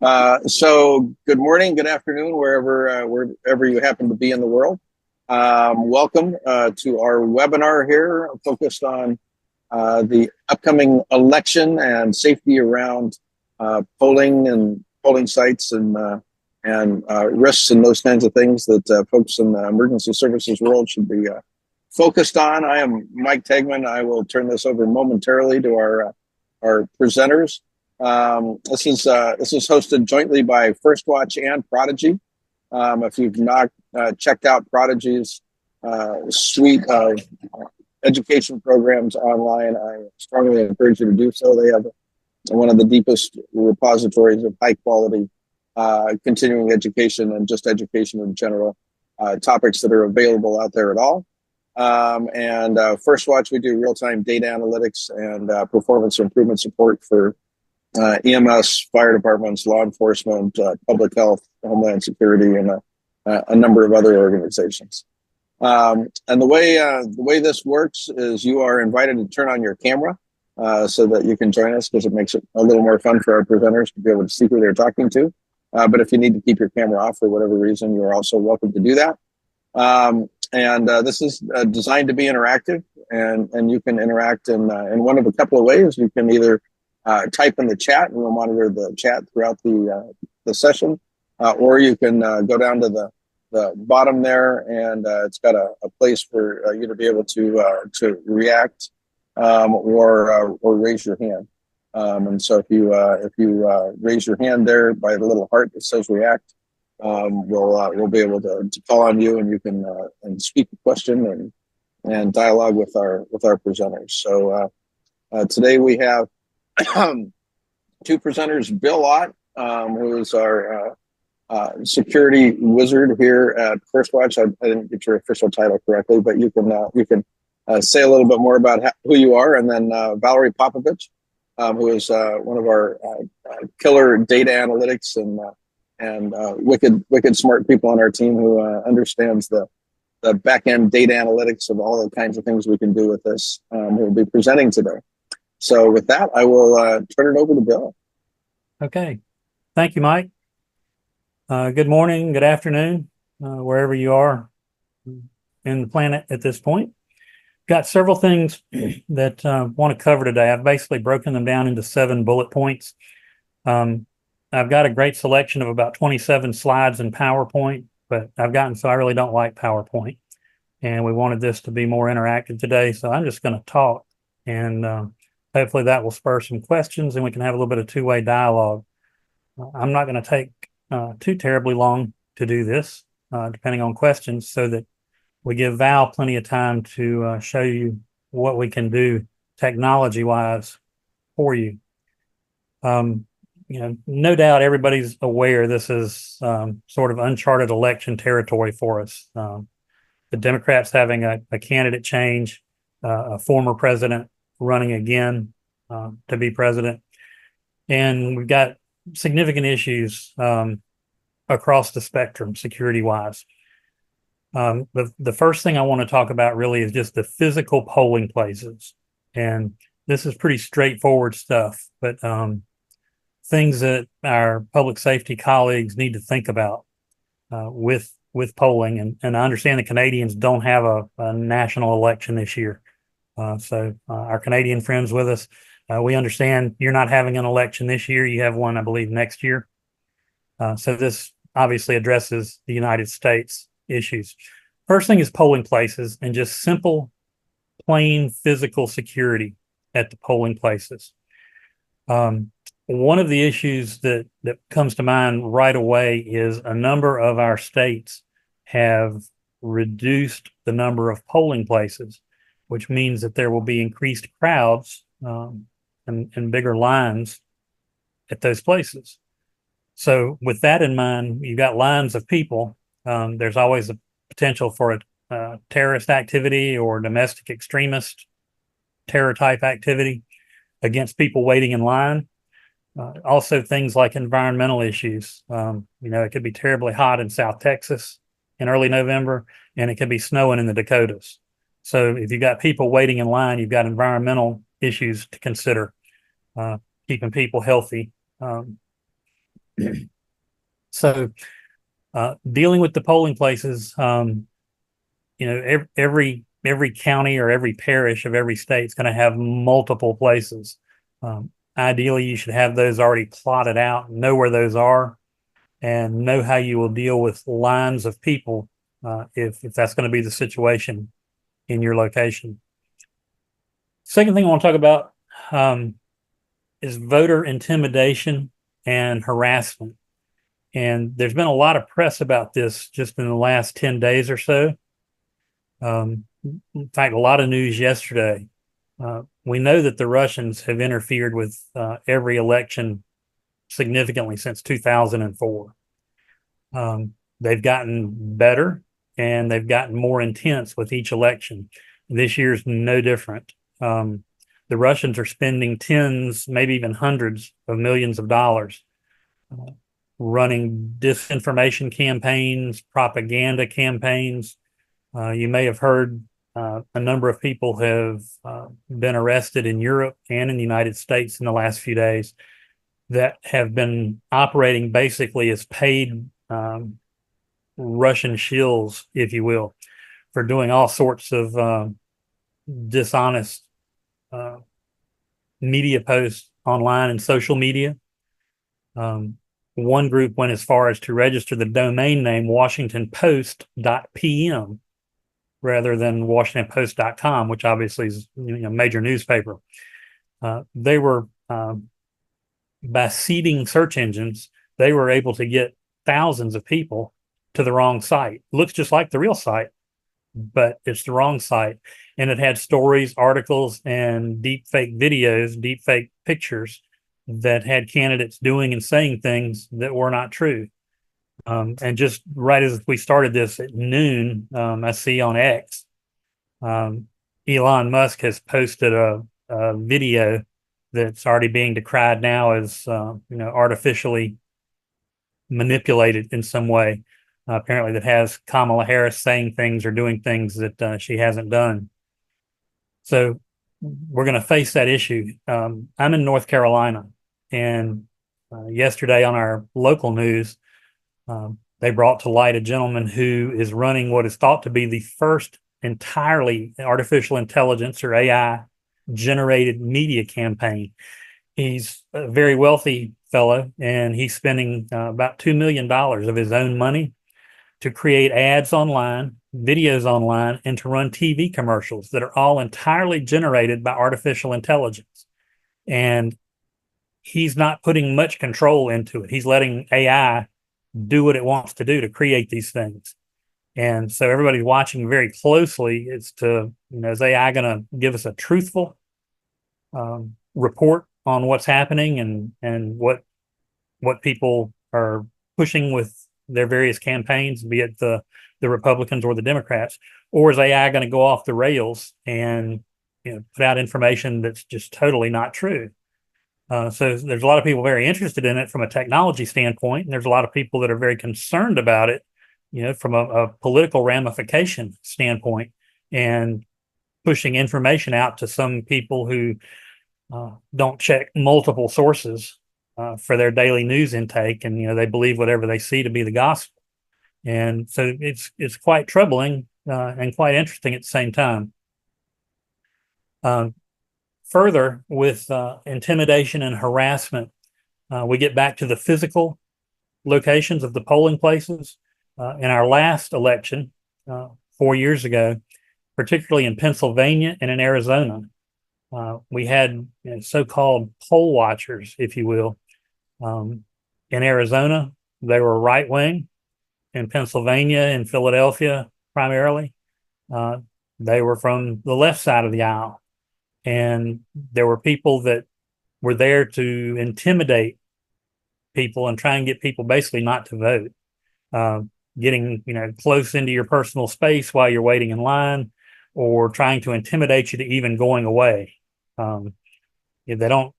So good morning, good afternoon, wherever you happen to be in the world. Welcome to our webinar here focused on the upcoming election and safety around polling and polling sites and risks and those kinds of things that folks in the emergency services world should be focused on. I am Mike Tegman. I will turn this over momentarily to our presenters. This is hosted jointly by FirstWatch and Prodigy. If you've not checked out Prodigy's suite of education programs online, I strongly encourage you to do so. They have one of the deepest repositories of high quality continuing education and just education in general, topics that are available out there at all. FirstWatch, we do real-time data analytics and performance improvement support for EMS, fire departments, law enforcement, public health, homeland security, and a number of other organizations. And the way this works is you are invited to turn on your camera so that you can join us, because it makes it a little more fun for our presenters to be able to see who they're talking to. But if you need to keep your camera off for whatever reason, you're also welcome to do that. This is designed to be interactive, and you can interact in one of a couple of ways. You can either type in the chat, and we'll monitor the chat throughout the session, or you can go down to the bottom there, and it's got a place for you to be able to react or raise your hand. And so if you raise your hand there by the little heart that says react, we'll be able to call on you, and you can and speak a question and dialogue with our presenters. So today we have two presenters: Bill Ott, who is our security wizard here at FirstWatch. I didn't get your official title correctly, but you can say a little bit more about who you are, and then Valerie Popovich, who is one of our killer data analytics and wicked smart people on our team who understands the back end data analytics of all the kinds of things we can do with this. Who will be presenting today. So with that, I will turn it over to Bill. Okay, thank you, Mike. Good morning, good afternoon, wherever you are in the planet at this point. Got several things that I want to cover today. I've basically broken them down into 7 bullet points. I've got a great selection of about 27 slides in PowerPoint, but I've gotten so I really don't like PowerPoint. And we wanted this to be more interactive today, so I'm just going to talk, and hopefully that will spur some questions and we can have a little bit of two-way dialogue. I'm not going to take too terribly long to do this, depending on questions, so that we give Val plenty of time to show you what we can do technology-wise for you. No doubt everybody's aware this is sort of uncharted election territory for us. The Democrats having a candidate change, a former president running again to be president, and we've got significant issues across the spectrum security-wise. The first thing I want to talk about really is just the physical polling places. And this is pretty straightforward stuff, but things that our public safety colleagues need to think about with polling. And I understand the Canadians don't have a national election this year. So our Canadian friends with us, we understand you're not having an election this year. You have one, I believe, next year. So this obviously addresses the United States issues. First thing is polling places and just simple, plain physical security at the polling places. One of the issues that comes to mind right away is a number of our states have reduced the number of polling places, which means that there will be increased crowds and bigger lines at those places. So with that in mind, you've got lines of people. There's always a potential for a terrorist activity or domestic extremist terror type activity against people waiting in line. Also things like environmental issues. It could be terribly hot in South Texas in early November, and it could be snowing in the Dakotas. So if you've got people waiting in line, you've got environmental issues to consider, keeping people healthy. So dealing with the polling places, every county or every parish of every state is going to have multiple places. Ideally, you should have those already plotted out, know where those are, and know how you will deal with lines of people if that's going to be the situation in your location. Second thing I want to talk about is voter intimidation and harassment. And there's been a lot of press about this just in the last 10 days or so. In fact, a lot of news yesterday. We know that the Russians have interfered with every election significantly since 2004. They've gotten better and they've gotten more intense with each election. This year's no different. The Russians are spending tens, maybe even hundreds of millions of dollars running disinformation campaigns, propaganda campaigns. You may have heard a number of people have been arrested in Europe and in the United States in the last few days that have been operating basically as paid Russian shills, if you will, for doing all sorts of dishonest media posts online and social media. One group went as far as to register the domain name WashingtonPost.pm rather than WashingtonPost.com, which obviously is a major newspaper. They were, by seeding search engines, they were able to get thousands of people to the wrong site. Looks just like the real site, but it's the wrong site. And it had stories, articles, and deep fake videos, deep fake pictures that had candidates doing and saying things that were not true. And just right as we started this at noon, I see on X, Elon Musk has posted a video that's already being decried now as artificially manipulated in some way. Apparently, that has Kamala Harris saying things or doing things that she hasn't done. So we're going to face that issue. I'm in North Carolina, and yesterday on our local news, they brought to light a gentleman who is running what is thought to be the first entirely artificial intelligence or AI generated media campaign. He's a very wealthy fellow, and he's spending about $2 million of his own money to create ads online, videos online, and to run TV commercials that are all entirely generated by artificial intelligence. And he's not putting much control into it. He's letting AI do what it wants to do to create these things. And so everybody's watching very closely as to, is AI going to give us a truthful report on what's happening and what people are pushing with their various campaigns, be it the Republicans or the Democrats, or is AI going to go off the rails and put out information that's just totally not true? So there's a lot of people very interested in it from a technology standpoint, and there's a lot of people that are very concerned about it, from a political ramification standpoint, and pushing information out to some people who don't check multiple sources for their daily news intake, and they believe whatever they see to be the gospel. And so it's quite troubling and quite interesting at the same time. Further, with intimidation and harassment, we get back to the physical locations of the polling places. In our last election 4 years ago, particularly in Pennsylvania and in Arizona, we had so-called poll watchers, if you will. In Arizona, they were right-wing. In Pennsylvania and Philadelphia, primarily, they were from the left side of the aisle. And there were people that were there to intimidate people and try and get people basically not to vote, getting close into your personal space while you're waiting in line, or trying to intimidate you to even going away. If they don't,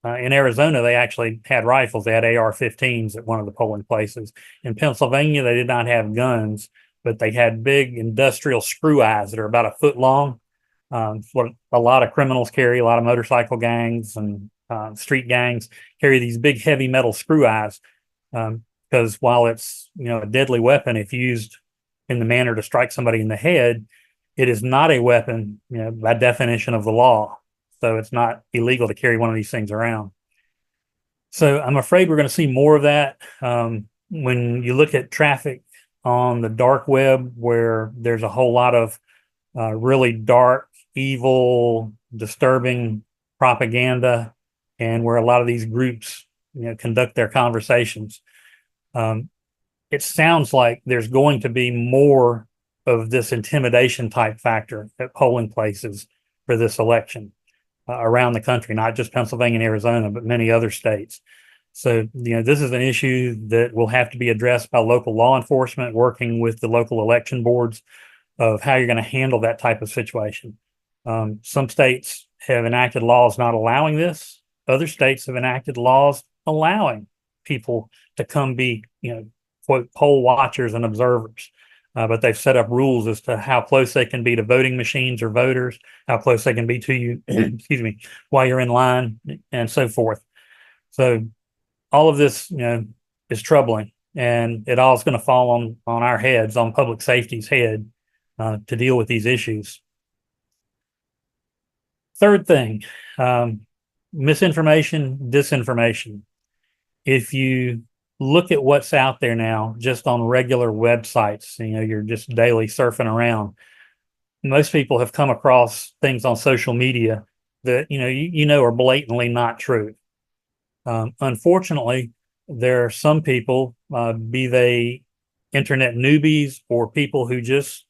in Arizona, they actually had rifles. They had AR-15s at one of the polling places. In Pennsylvania, they did not have guns, but they had big industrial screw eyes that are about a foot long. What a lot of criminals carry, a lot of motorcycle gangs and street gangs carry these big heavy metal screw eyes Because while it's, a deadly weapon, if used in the manner to strike somebody in the head, it is not a weapon, by definition of the law. So it's not illegal to carry one of these things around. So I'm afraid we're going to see more of that. When you look at traffic on the dark web, where there's a whole lot of really dark, evil, disturbing propaganda, and where a lot of these groups, conduct their conversations, it sounds like there's going to be more of this intimidation type factor at polling places for this election around the country, not just Pennsylvania and Arizona, but many other states. So, this is an issue that will have to be addressed by local law enforcement, working with the local election boards, of how you're going to handle that type of situation. Some states have enacted laws not allowing this. Other states have enacted laws allowing people to come be, quote, poll watchers and observers. But they've set up rules as to how close they can be to voting machines or voters, how close they can be to you, excuse me, while you're in line, and so forth. So all of this, is troubling, and it all is going to fall on our heads, on public safety's head, to deal with these issues. Third thing, misinformation, disinformation. If you look at what's out there now, just on regular websites, you're just daily surfing around. Most people have come across things on social media that, are blatantly not true. Unfortunately, there are some people, be they internet newbies or people who just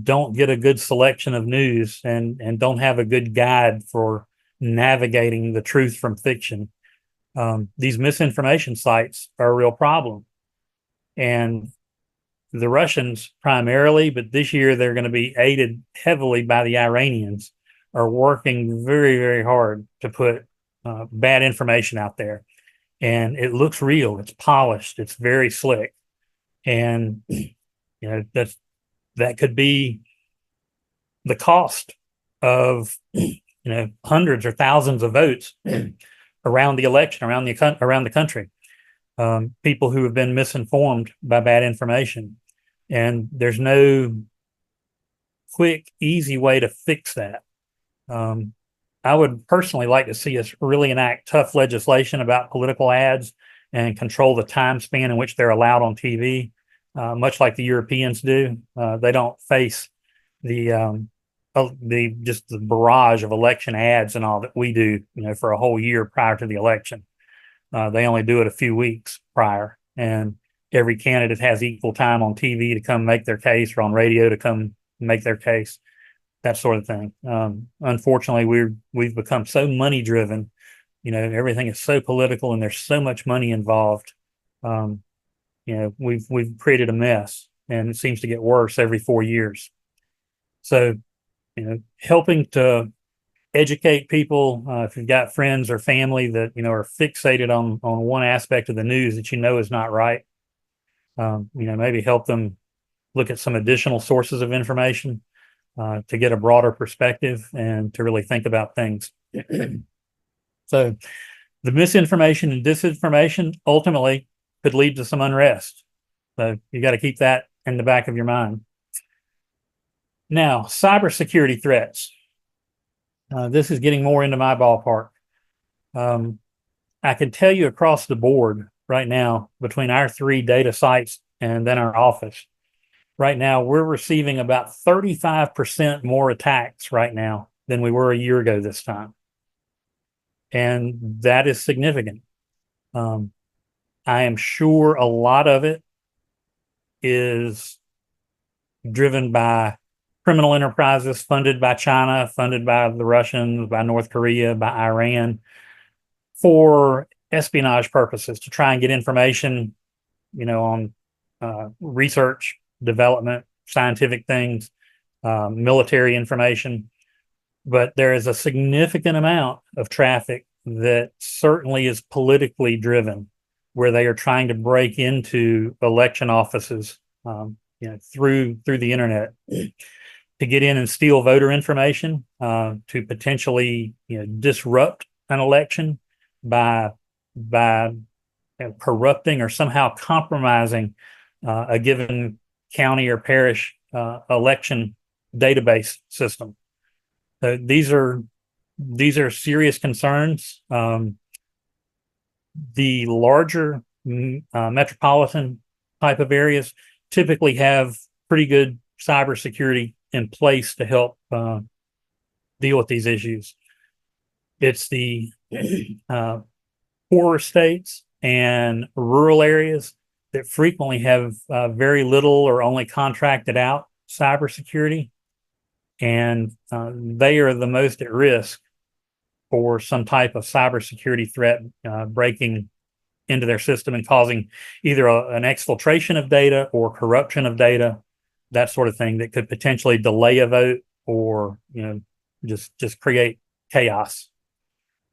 don't get a good selection of news and don't have a good guide for navigating the truth from fiction. These misinformation sites are a real problem. And the Russians primarily, but this year they're going to be aided heavily by the Iranians, are working very, very hard to put bad information out there. And it looks real. It's polished. It's very slick. And, that could be the cost of, hundreds or thousands of votes around the election, around the country. People who have been misinformed by bad information. And there's no quick, easy way to fix that. I would personally like to see us really enact tough legislation about political ads and control the time span in which they're allowed on TV, much like the Europeans do. They don't face the barrage of election ads and all that we do, for a whole year prior to the election. They only do it a few weeks prior, and every candidate has equal time on TV to come make their case, or on radio to come make their case, that sort of thing. Unfortunately, we've become so money driven. Everything is so political, and there's so much money involved. We've created a mess, and it seems to get worse every 4 years. So, helping to educate people, if you've got friends or family that, are fixated on one aspect of the news that is not right, maybe help them look at some additional sources of information, to get a broader perspective and to really think about things. So the misinformation and disinformation ultimately could lead to some unrest. So you got to keep that in the back of your mind. Now, cybersecurity threats. This is getting more into my ballpark. I can tell you across the board right now, between our 3 data sites and then our office, right now we're receiving about 35% more attacks right now than we were a year ago this time. And that is significant. I am sure a lot of it is driven by criminal enterprises funded by China, funded by the Russians, by North Korea, by Iran, for espionage purposes, to try and get information, on research, development, scientific things, military information. But there is a significant amount of traffic that certainly is politically driven, where they are trying to break into election offices, through the internet, to get in and steal voter information, to potentially, disrupt an election by corrupting or somehow compromising a given county or parish election database system. These are serious concerns. The larger metropolitan type of areas typically have pretty good cybersecurity in place to help deal with these issues. It's the poorer states and rural areas that frequently have very little or only contracted out cybersecurity, and they are the most at risk for some type of cybersecurity threat breaking into their system and causing either an exfiltration of data or corruption of data, that sort of thing that could potentially delay a vote or just create chaos.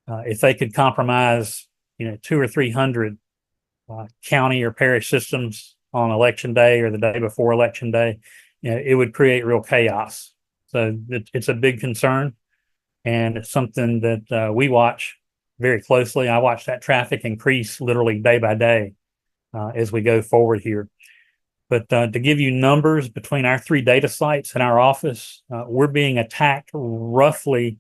If they could compromise 200 or 300 county or parish systems on election day or the day before election day, it would create real chaos. So it's a big concern, and it's something that we watch very closely. I watch that traffic increase literally day by day as we go forward here. But to give you numbers, between our 3 data sites in our office, we're being attacked roughly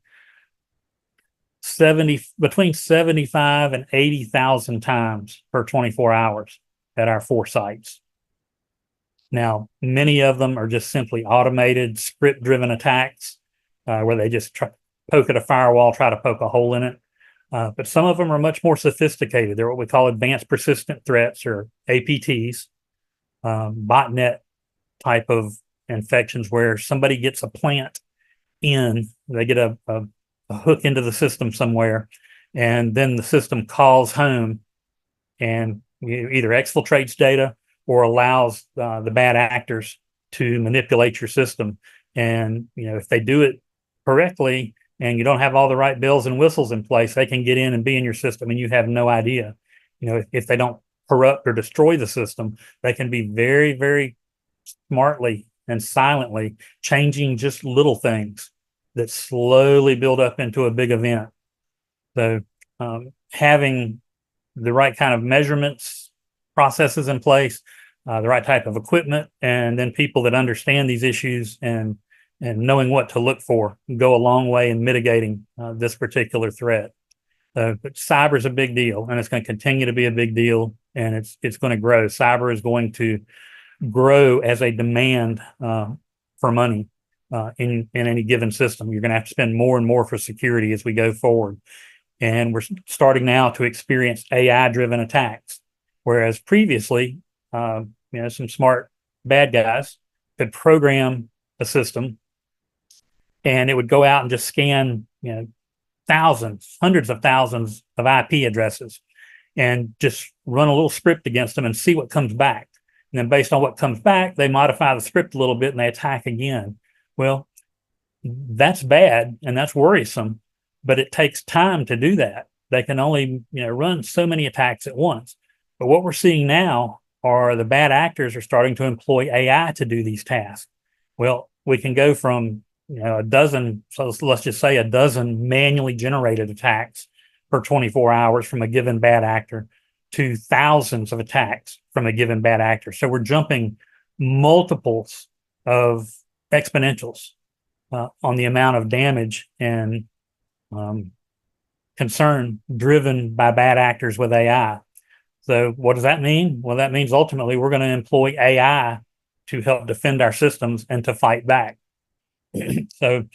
between 75 and 80,000 times per 24 hours at our 4 sites. Now, many of them are just simply automated, script-driven attacks where they just poke at a firewall, try to poke a hole in it. But some of them are much more sophisticated. They're what we call advanced persistent threats, or APTs, botnet type of infections, where somebody gets a plant in, they get a hook into the system somewhere, and then the system calls home and either exfiltrates data or allows the bad actors to manipulate your system. And if they do it correctly and you don't have all the right bells and whistles in place, they can get in and be in your system and you have no idea. If they don't corrupt or destroy the system, they can be very, very smartly and silently changing just little things that slowly build up into a big event. So having the right kind of measurements, processes in place, the right type of equipment, and then people that understand these issues and knowing what to look for go a long way in mitigating this particular threat. But cyber is a big deal, and it's going to continue to be a big deal, and it's going to grow. Cyber is going to grow as a demand for money in any given system. You're going to have to spend more and more for security as we go forward. And we're starting now to experience AI-driven attacks, whereas previously, some smart bad guys could program a system and it would go out and just scan, thousands, hundreds of thousands of IP addresses and just run a little script against them and see what comes back. And then based on what comes back, they modify the script a little bit and they attack again. Well, that's bad and that's worrisome, but it takes time to do that. They can only, run so many attacks at once. But what we're seeing now are the bad actors are starting to employ AI to do these tasks. Well, we can go from, a dozen, so let's just say a dozen manually generated attacks per 24 hours from a given bad actor to thousands of attacks from a given bad actor. So we're jumping multiples of exponentials on the amount of damage and concern driven by bad actors with AI. So what does that mean? Well, that means ultimately we're going to employ AI to help defend our systems and to fight back. So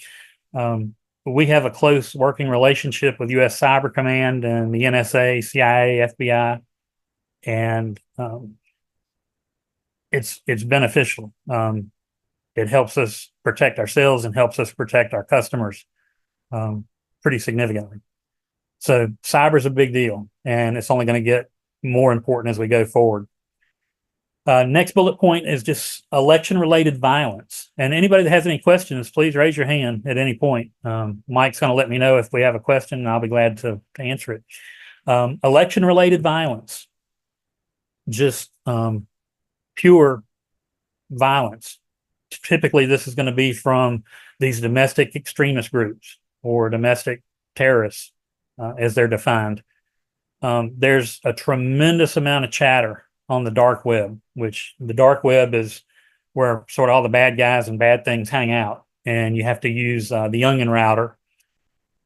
we have a close working relationship with U.S. Cyber Command and the NSA, CIA, FBI, and it's beneficial. It helps us protect ourselves and helps us protect our customers pretty significantly. So cyber is a big deal, and it's only going to get more important as we go forward. Next bullet point is just election-related violence. And anybody that has any questions, please raise your hand at any point. Mike's going to let me know if we have a question, and I'll be glad to answer it. Election-related violence, just pure violence. Typically, this is going to be from these domestic extremist groups or domestic terrorists, as they're defined. there's a tremendous amount of chatter on the dark web, which the dark web is where sort of all the bad guys and bad things hang out. And you have to use the Onion router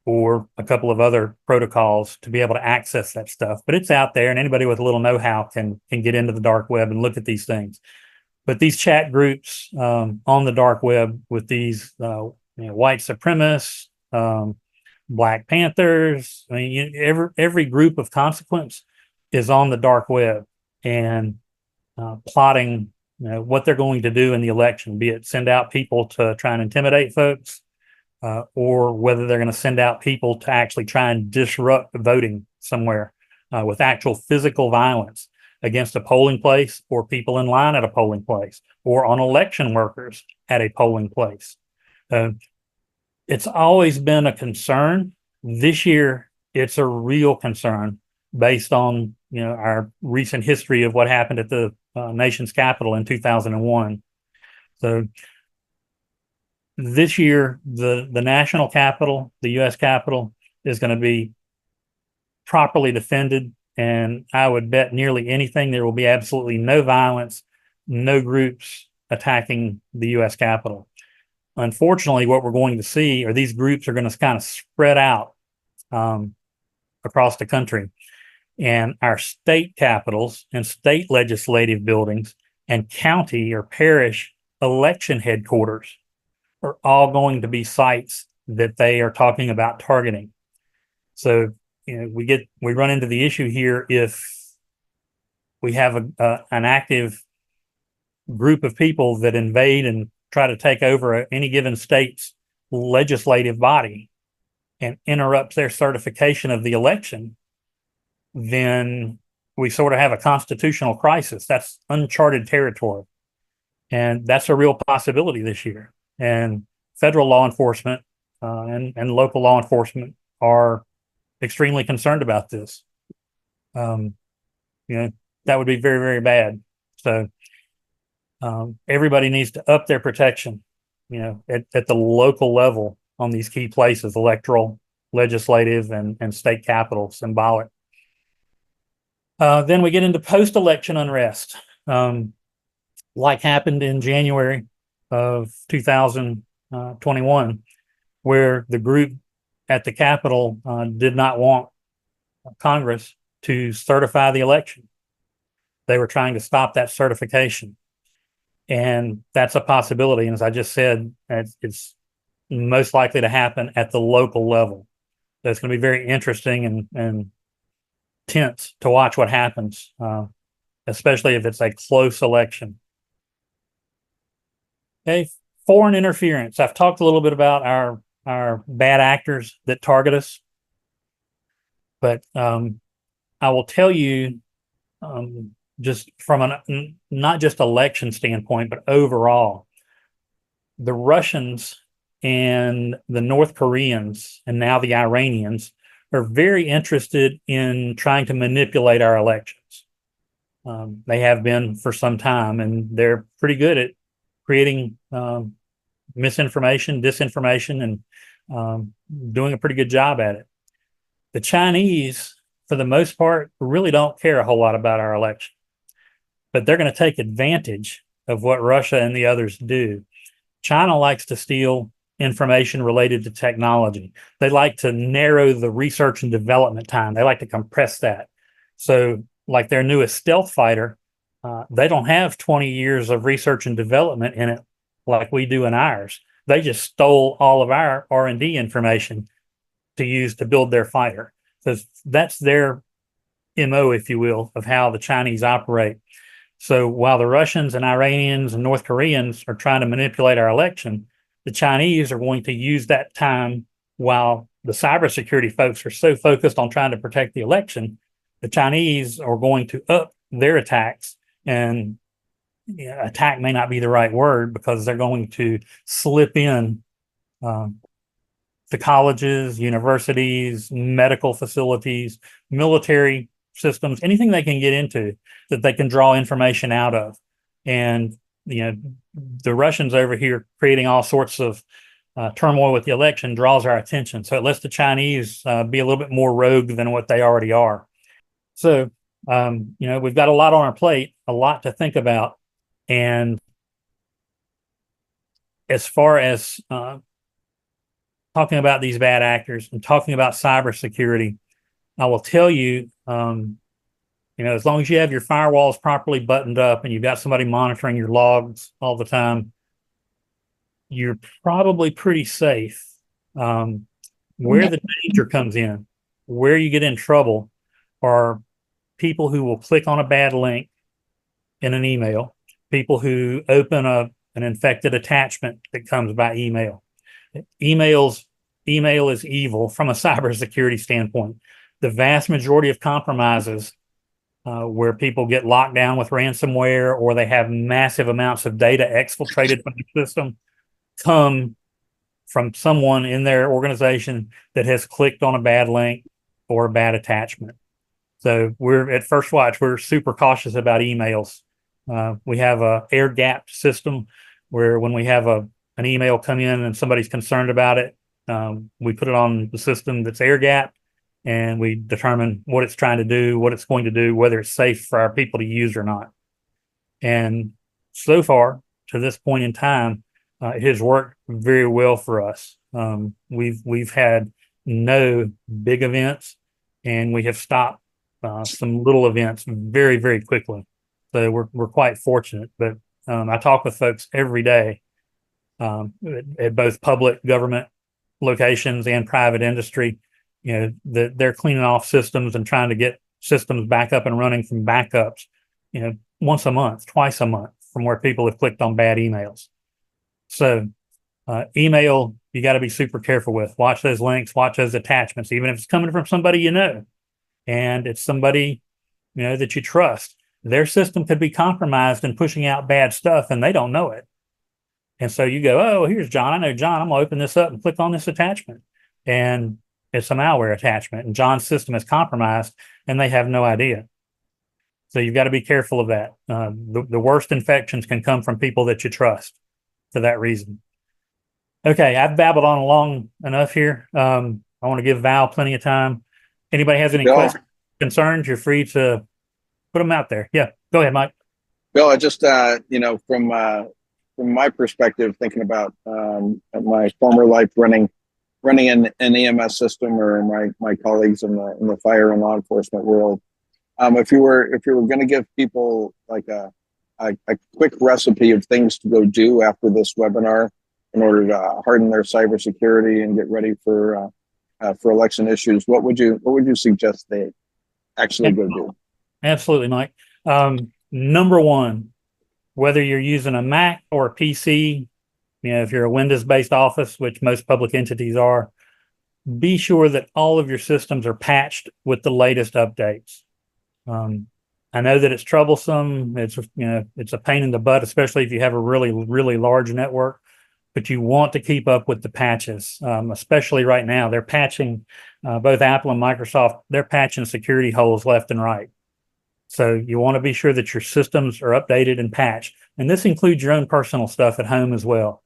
or a couple of other protocols to be able to access that stuff. But it's out there, and anybody with a little know-how can get into the dark web and look at these things. But these chat groups on the dark web with these white supremacists, Black Panthers, I mean, every group of consequence is on the dark web and plotting what they're going to do in the election, be it send out people to try and intimidate folks, or whether they're going to send out people to actually try and disrupt voting somewhere with actual physical violence against a polling place or people in line at a polling place or on election workers at a polling place. It's always been a concern. This year, it's a real concern based on our recent history of what happened at the nation's capital in 2001. So this year, the national capital, the U.S. Capitol, is going to be properly defended. And I would bet nearly anything there will be absolutely no violence, no groups attacking the U.S. Capitol. Unfortunately, what we're going to see are these groups are going to kind of spread out across the country. And our state capitals and state legislative buildings and county or parish election headquarters are all going to be sites that they are talking about targeting. So we run into the issue here if we have an active group of people that invade and try to take over any given state's legislative body and interrupts their certification of the election, then we sort of have a constitutional crisis. That's uncharted territory. And that's a real possibility this year. And federal law enforcement and local law enforcement are extremely concerned about this. That would be very, very bad. So everybody needs to up their protection, at the local level on these key places, electoral, legislative, and state capitol, symbolic. Then we get into post-election unrest, like happened in January of 2021, where the group at the Capitol did not want Congress to certify the election. They were trying to stop that certification. And that's a possibility. And as I just said, it's most likely to happen at the local level. So it's going to be very interesting and tense to watch what happens, especially if it's a close election. Okay, foreign interference. I've talked a little bit about our bad actors that target us, but I will tell you, just from not just election standpoint, but overall, the Russians and the North Koreans and now the Iranians are very interested in trying to manipulate our elections. They have been for some time, and they're pretty good at creating misinformation, disinformation, and doing a pretty good job at it. The Chinese, for the most part, really don't care a whole lot about our election, but they're going to take advantage of what Russia and the others do. China likes to steal information related to technology. They like to narrow the research and development time. They like to compress that. So like their newest stealth fighter, they don't have 20 years of research and development in it like we do in ours. They just stole all of our R&D information to use to build their fighter. So that's their MO, if you will, of how the Chinese operate. So while the Russians and Iranians and North Koreans are trying to manipulate our election, the Chinese are going to use that time while the cybersecurity folks are so focused on trying to protect the election. The Chinese are going to up their attacks, and attack may not be the right word, because they're going to slip in to colleges, universities, medical facilities, military systems, anything they can get into that they can draw information out of. And the Russians over here creating all sorts of turmoil with the election draws our attention. So it lets the Chinese be a little bit more rogue than what they already are. So, we've got a lot on our plate, a lot to think about. And as far as talking about these bad actors and talking about cybersecurity, I will tell you, as long as you have your firewalls properly buttoned up and you've got somebody monitoring your logs all the time, you're probably pretty safe. Where the danger comes in, where you get in trouble, are people who will click on a bad link in an email, people who open an infected attachment that comes by email. Email is evil from a cybersecurity standpoint. The vast majority of compromises where people get locked down with ransomware or they have massive amounts of data exfiltrated from the system come from someone in their organization that has clicked on a bad link or a bad attachment. So we're at FirstWatch, we're super cautious about emails. We have a air gapped system where when we have an email come in and somebody's concerned about it, we put it on the system that's air gapped and we determine what it's trying to do, what it's going to do, whether it's safe for our people to use or not. And so far, to this point in time, it has worked very well for us. We've had no big events, and we have stopped some little events very, very quickly. So we're quite fortunate. But I talk with folks every day at both public government locations and private industry. That they're cleaning off systems and trying to get systems back up and running from backups. Once a month, twice a month, from where people have clicked on bad emails. So email, you got to be super careful with. Watch those links, watch those attachments, even if it's coming from somebody and it's somebody that you trust. Their system could be compromised and pushing out bad stuff, and they don't know it. And so you go, oh, here's John. I know John. I'm going to open this up and click on this attachment. And it's a malware attachment, and John's system is compromised, and they have no idea. So you've got to be careful of that. The worst infections can come from people that you trust for that reason. Okay, I've babbled on long enough here. I want to give Val plenty of time. Anybody has any questions, concerns, you're free to put them out there. Yeah, go ahead, Mike. Bill, I just, from my perspective, thinking about my former life running an EMS system, or my colleagues in the fire and law enforcement world. If you were going to give people like a quick recipe of things to go do after this webinar in order to harden their cybersecurity and get ready for election issues, what would you suggest they actually go do? Absolutely, Mike. Number one, whether you're using a Mac or a PC, if you're a Windows-based office, which most public entities are, be sure that all of your systems are patched with the latest updates. I know that it's troublesome. It's a pain in the butt, especially if you have a really, really large network, but you want to keep up with the patches, especially right now. They're patching, both Apple and Microsoft, they're patching security holes left and right. So you want to be sure that your systems are updated and patched. And this includes your own personal stuff at home as well.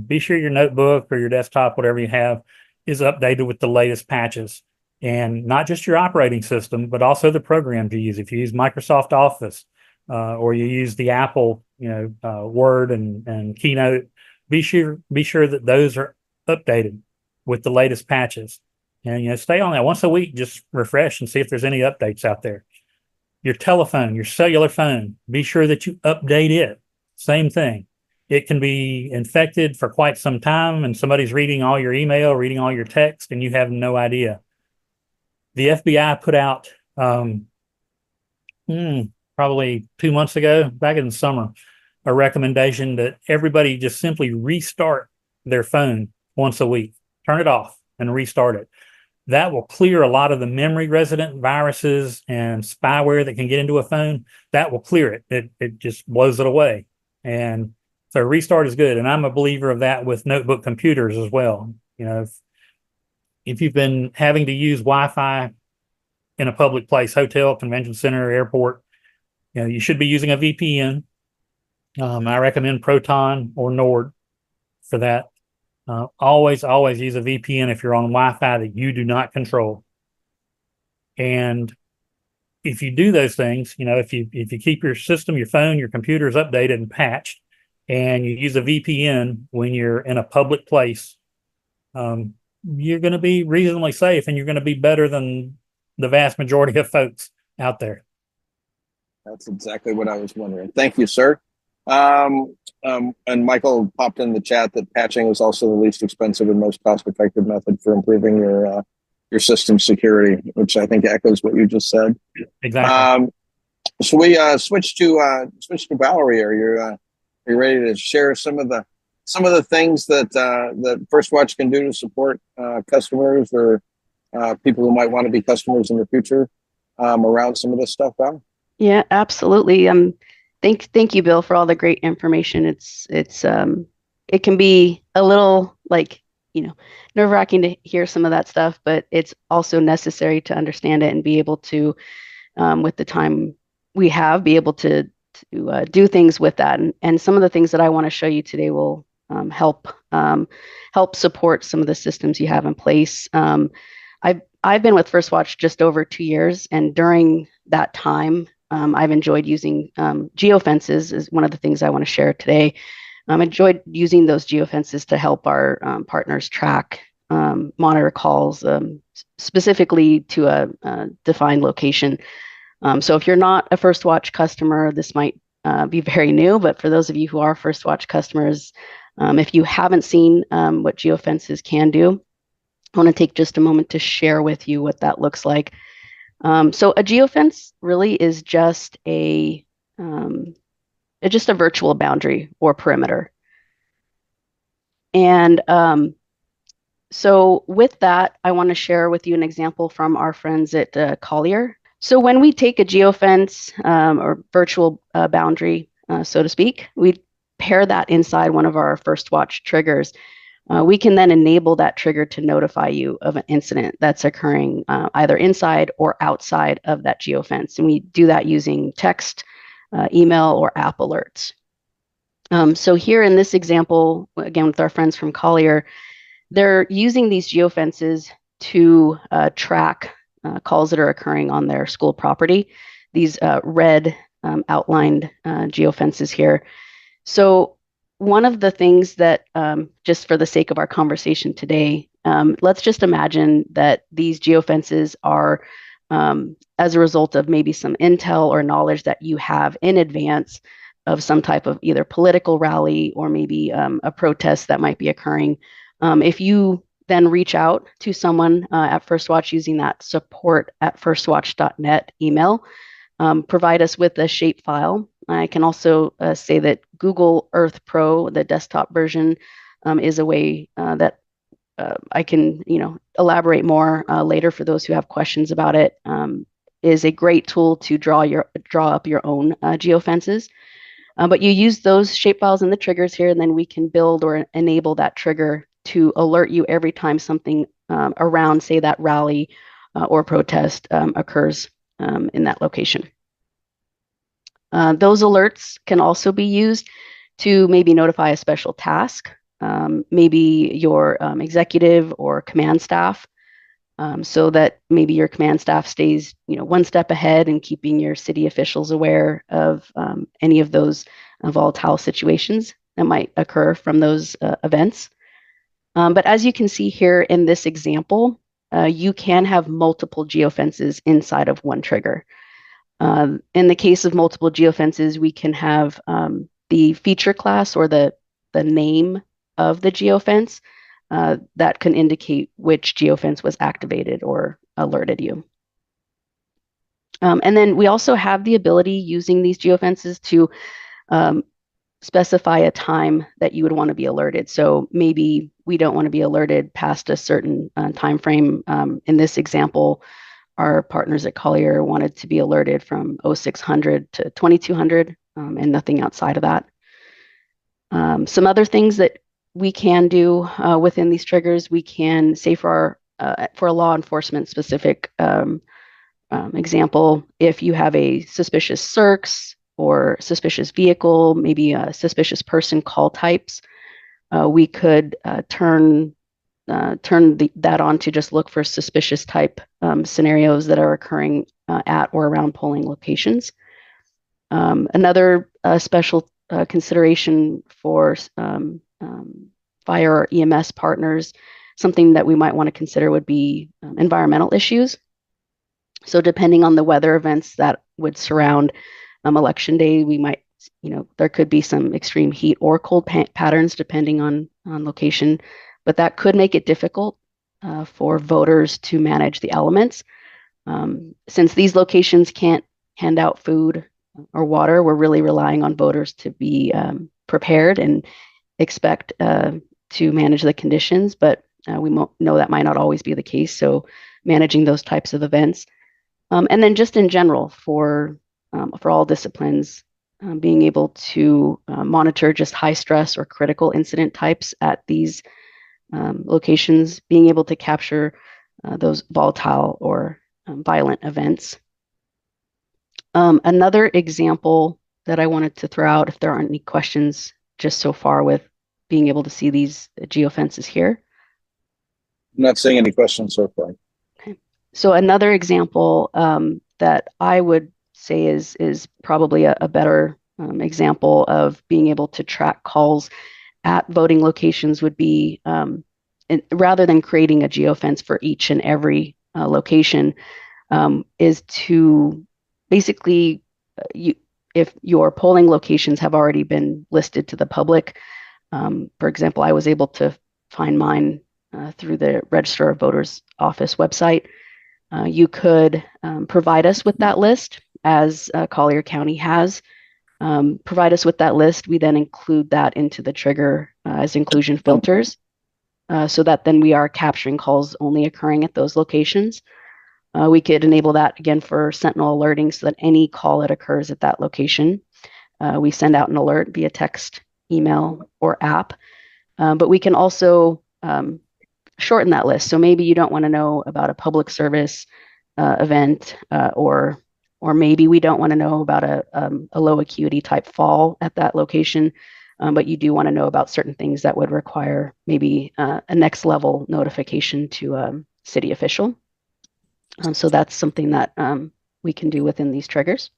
Be sure your notebook or your desktop, whatever you have, is updated with the latest patches. And not just your operating system, but also the programs you use. If you use Microsoft Office or you use the Apple, Word and Keynote, be sure that those are updated with the latest patches. And stay on that once a week. Just refresh and see if there's any updates out there. Your telephone, your cellular phone, be sure that you update it. Same thing. It can be infected for quite some time, and somebody's reading all your email, reading all your text, and you have no idea. The FBI put out probably 2 months ago, back in the summer, a recommendation that everybody just simply restart their phone once a week. Turn it off and restart it. That will clear a lot of the memory resident viruses and spyware that can get into a phone. That will clear it. It just blows it away. And so restart is good. And I'm a believer of that with notebook computers as well. If you've been having to use Wi-Fi in a public place, hotel, convention center, airport, you should be using a VPN. I recommend Proton or Nord for that. Always use a VPN if you're on Wi-Fi that you do not control. And if you do those things, if you keep your system, your phone, your computers updated and patched, and you use a VPN when you're in a public place, you're going to be reasonably safe, and you're going to be better than the vast majority of folks out there. That's exactly what I was wondering. Thank you, sir. And Michael popped in the chat that patching is also the least expensive and most cost-effective method for improving your system security, which I think echoes what you just said. Exactly. So we switch to Valerie. Are you ready to share some of the things that that FirstWatch can do to support customers or people who might want to be customers in the future around some of this stuff, Val? Yeah, absolutely. Thank you, Bill, for all the great information. It can be a little nerve-wracking to hear some of that stuff, but it's also necessary to understand it and be able to, with the time we have, be able to do things with that. And some of the things that I want to show you today will help support some of the systems you have in place. I've been with FirstWatch just over 2 years, and during that time, I've enjoyed using geofences is one of the things I want to share today. Enjoyed using those geofences to help our partners track, monitor calls, specifically to a defined location. So if you're not a FirstWatch customer, this might be very new, but for those of you who are FirstWatch customers, if you haven't seen what geofences can do, I want to take just a moment to share with you what that looks like. So a geofence really is just a virtual boundary or perimeter. And so with that, I want to share with you an example from our friends at Collier. So when we take a geofence or virtual boundary, so to speak, we pair that inside one of our FirstWatch triggers. We can then enable that trigger to notify you of an incident that's occurring either inside or outside of that geofence. And we do that using text, email, or app alerts. So here in this example, again, with our friends from Collier, they're using these geofences to track calls that are occurring on their school property, these red outlined geofences here. So one of the things that, just for the sake of our conversation today, let's just imagine that these geofences are as a result of maybe some intel or knowledge that you have in advance of some type of either political rally or maybe a protest that might be occurring. If you then reach out to someone at FirstWatch using that support@firstwatch.net email, provide us with a shapefile. I can also say that Google Earth Pro, the desktop version, is a way that I can, elaborate more later for those who have questions about it. Is a great tool to draw up your own geofences. But you use those shapefiles and the triggers here, and then we can build or enable that trigger to alert you every time something around, say, that rally or protest occurs in that location. Those alerts can also be used to maybe notify a special task, maybe your executive or command staff, so that maybe your command staff stays, one step ahead and keeping your city officials aware of any of those volatile situations that might occur from those events. But as you can see here in this example, you can have multiple geofences inside of one trigger. In the case of multiple geofences, we can have the feature class or the name of the geofence that can indicate which geofence was activated or alerted you. And then we also have the ability using these geofences to specify a time that you would want to be alerted. So maybe we don't want to be alerted past a certain time frame. In this example, our partners at Collier wanted to be alerted from 0600 to 2200 and nothing outside of that. Some other things that we can do within these triggers, we can say for a law enforcement specific example, if you have a suspicious CERCS or suspicious vehicle, maybe a suspicious person call types, we could turn that on to just look for suspicious type scenarios that are occurring at or around polling locations. Another special consideration for fire or EMS partners, something that we might want to consider would be environmental issues. So depending on the weather events that would surround election day, we might, there could be some extreme heat or cold patterns depending on location, but that could make it difficult for voters to manage the elements. Since these locations can't hand out food or water, we're really relying on voters to be prepared and expect to manage the conditions, but we know that might not always be the case. So managing those types of events. And then just in general for all disciplines, being able to monitor just high stress or critical incident types at these locations, being able to capture those volatile or violent events. Another example that I wanted to throw out, if there aren't any questions just so far with being able to see these geofences here. I'm not seeing any questions so far. Okay. So another example that I would say is probably a better example of being able to track calls at voting locations would be, rather than creating a geofence for each and every location, is to basically, if your polling locations have already been listed to the public, for example, I was able to find mine through the Register of Voters Office website. You could provide us with that list, as Collier County has. Provide us with that list. We then include that into the trigger as inclusion filters, so that then we are capturing calls only occurring at those locations. We could enable that again for Sentinel alerting, so that any call that occurs at that location, we send out an alert via text, email, or app. But we can also shorten that list. So maybe you don't want to know about a public service event, or maybe we don't want to know about a low acuity type fall at that location, but you do want to know about certain things that would require maybe a next level notification to a city official. So that's something that we can do within these triggers.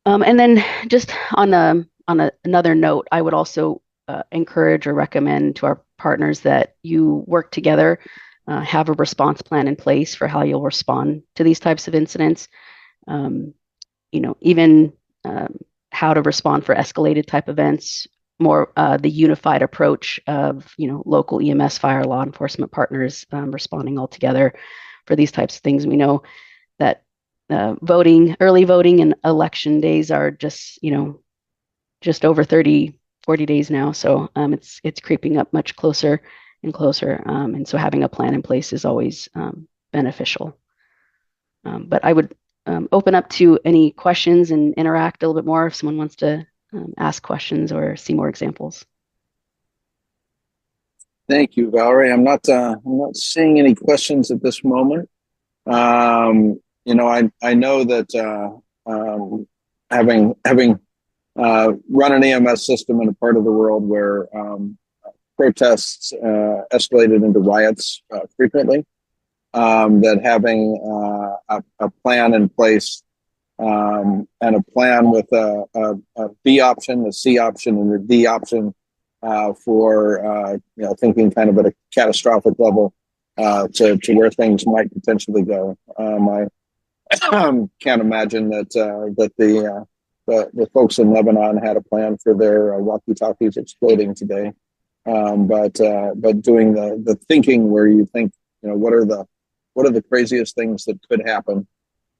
And then just on another note, I would also encourage or recommend to our partners that you work together, have a response plan in place for how you'll respond to these types of incidents. Even how to respond for escalated type events, more the unified approach of local EMS, fire, law enforcement partners responding all together for these types of things. We know that early voting and election days are just over 40 days now, so it's creeping up much closer and closer, and so having a plan in place is always beneficial. But I would open up to any questions and interact a little bit more if someone wants to ask questions or see more examples. Thank you, Valerie. I'm not seeing any questions at this moment. I know that having run an EMS system in a part of the world where protests escalated into riots frequently, that having a plan in place, and a plan with a B option, a C option, and a D option for thinking kind of at a catastrophic level to where things might potentially go. I can't imagine that the folks in Lebanon had a plan for their walkie-talkies exploding today, but doing the thinking where you think, what are the craziest things that could happen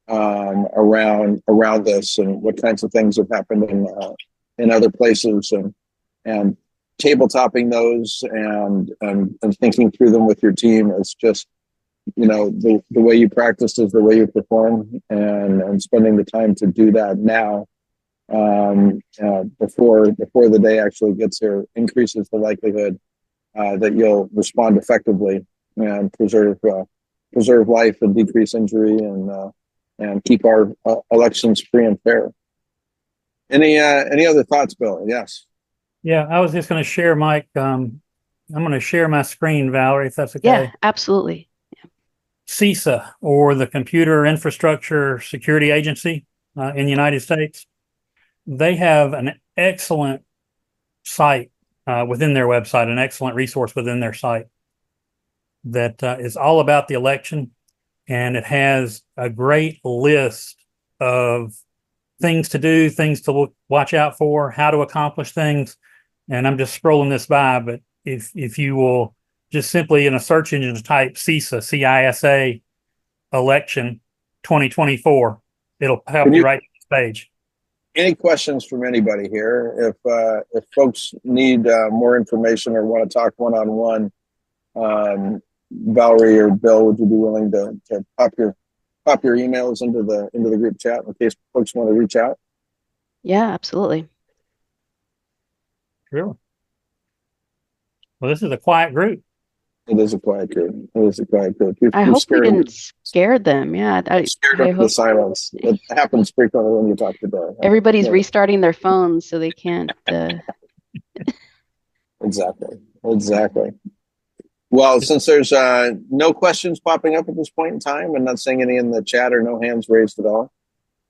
around this, and what kinds of things have happened in other places, and tabletopping those and thinking through them with your team is just, the way you practice is the way you perform, and spending the time to do that now before the day actually gets here increases the likelihood that you'll respond effectively and preserve life and decrease injury and keep our elections free and fair. Any other thoughts, Bill? Yes. Yeah, I was just going to share, Mike. I'm going to share my screen, Valerie, if that's okay. Yeah, absolutely. CISA, or the Computer Infrastructure Security Agency in the United States, they have an excellent site within their website, an excellent resource within their site that is all about the election. And it has a great list of things to do, things to watch out for, how to accomplish things. And I'm just scrolling this by, but if you will just simply in a search engine type CISA, CISA election 2024, it'll help you right to this page. Any questions from anybody here? If folks need more information or want to talk one-on-one, Valerie or Bill, would you be willing to pop your emails into the group chat in case folks want to reach out? Yeah, absolutely. Sure. Well, this is a quiet group. It is a quiet group. I hope we didn't scare them. Yeah, scared them to silence. It happens frequently when you talk to them. Everybody's restarting their phones so they can't. Exactly. Well, since there's no questions popping up at this point in time, and not seeing any in the chat or no hands raised at all,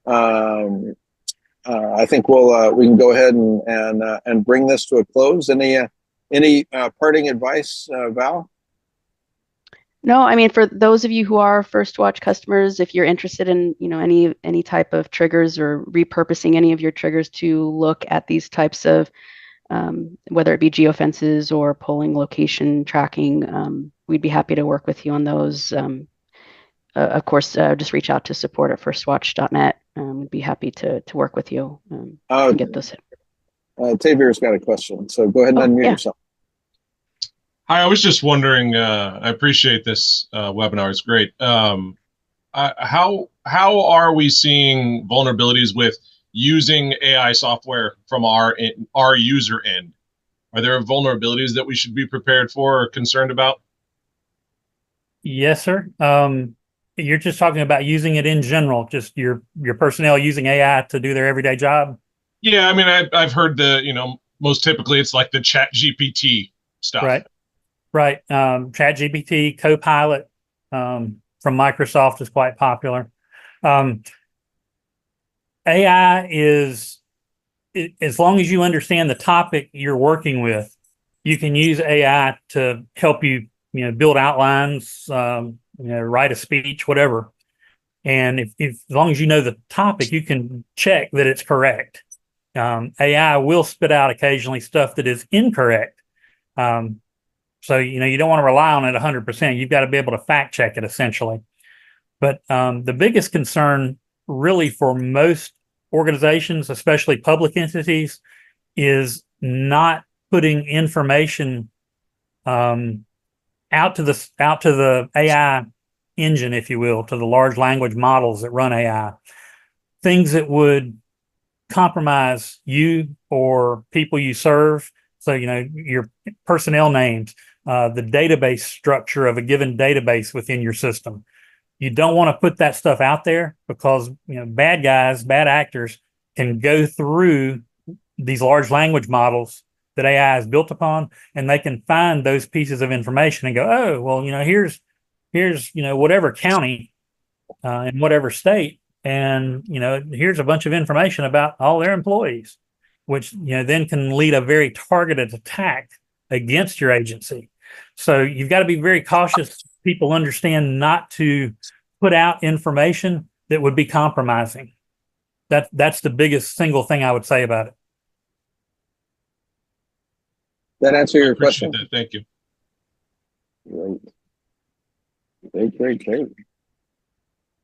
I think we can go ahead and bring this to a close. Any parting advice, Val? No, I mean, for those of you who are FirstWatch customers, if you're interested in, any type of triggers or repurposing any of your triggers to look at these types of, whether it be geofences or polling location tracking, we'd be happy to work with you on those. Of course, just reach out to support@firstwatch.net. We'd be happy to work with you and get those. Tavir's got a question, so go ahead and unmute yourself. Hi, I was just wondering, I appreciate this webinar, it's great. How are we seeing vulnerabilities with using AI software from our user end? Are there vulnerabilities that we should be prepared for or concerned about? Yes, sir. You're just talking about using it in general, just your personnel using AI to do their everyday job? Yeah, I mean, I've heard most typically it's like the ChatGPT stuff. Right. ChatGPT, Copilot from Microsoft is quite popular. AI is, as long as you understand the topic you're working with, you can use AI to help you, build outlines, write a speech, whatever. And if as long as you know the topic, you can check that it's correct. AI will spit out occasionally stuff that is incorrect. So, you don't want to rely on it 100%. You've got to be able to fact check it essentially. But the biggest concern really for most organizations, especially public entities, is not putting information out to the AI engine, if you will, to the large language models that run AI. Things that would compromise you or people you serve. So, your personnel names, the database structure of a given database within your system. You don't want to put that stuff out there because, bad guys, bad actors can go through these large language models that AI is built upon, and they can find those pieces of information and go, oh, well, here's whatever county in whatever state, and here's a bunch of information about all their employees, which then can lead a very targeted attack against your agency. So you've got to be very cautious. People understand not to put out information that would be compromising. That's the biggest single thing I would say about it. That answer your question? That. Thank you. Great.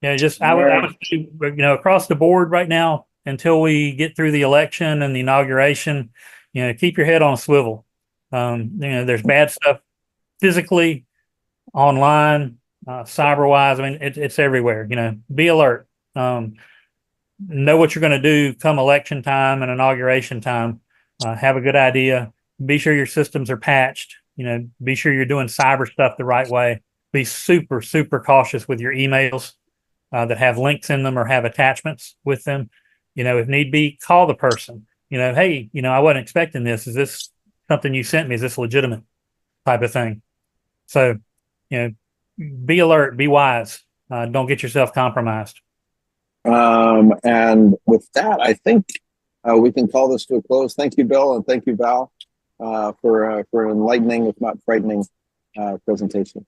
Yeah, I would say, across the board right now, until we get through the election and the inauguration, keep your head on a swivel. There's bad stuff physically, online, cyber-wise. I mean, it's everywhere. Be alert. Know what you're going to do come election time and inauguration time. Have a good idea. Be sure your systems are patched. Be sure you're doing cyber stuff the right way. Be super, super cautious with your emails that have links in them or have attachments with them. If need be, call the person. Hey, I wasn't expecting this. Is this something you sent me? Is this legitimate? Type of thing. So, Be alert, be wise. Don't get yourself compromised. And with that, I think we can call this to a close. Thank you, Bill, and thank you, Val, for an enlightening, if not frightening, presentation.